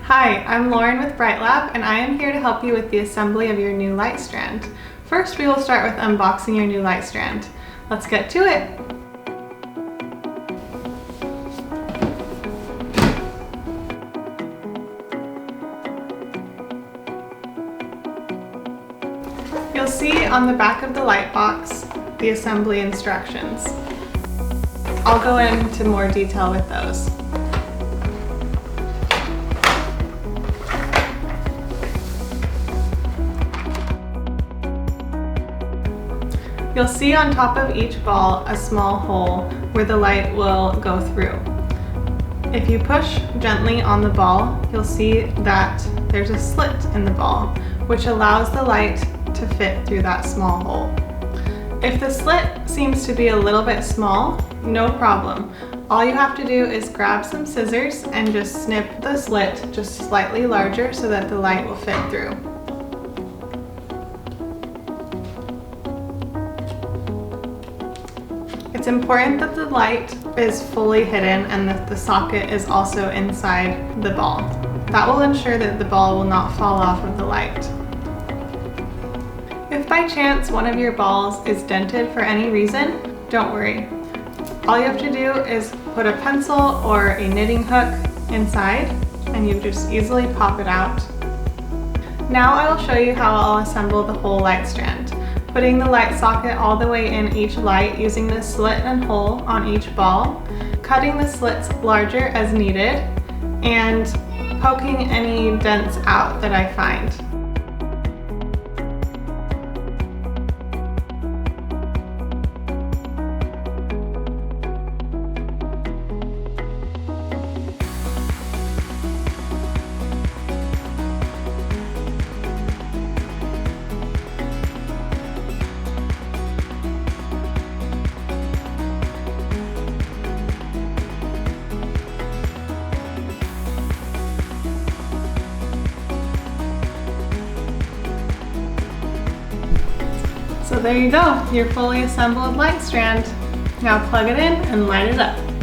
Hi, I'm Lauren with BrightLab, and I am here to help you with the assembly of your new light strand. First, we will start with unboxing your new light strand. Let's get to it! You'll see on the back of the light box the assembly instructions. I'll go into more detail with those. You'll see on top of each ball a small hole where the light will go through. If you push gently on the ball, you'll see that there's a slit in the ball, which allows the light to fit through that small hole. If the slit seems to be a little bit small, no problem. All you have to do is grab some scissors and just snip the slit just slightly larger so that the light will fit through. It's important that the light is fully hidden and that the socket is also inside the ball. That will ensure that the ball will not fall off of the light. If by chance one of your balls is dented for any reason, don't worry. All you have to do is put a pencil or a knitting hook inside and you just easily pop it out. Now I will show you how I'll assemble the whole light strand. Putting the light socket all the way in each light using the slit and hole on each ball, cutting the slits larger as needed, and poking any dents out that I find. So there you go, your fully assembled light strand. Now plug it in and light it up.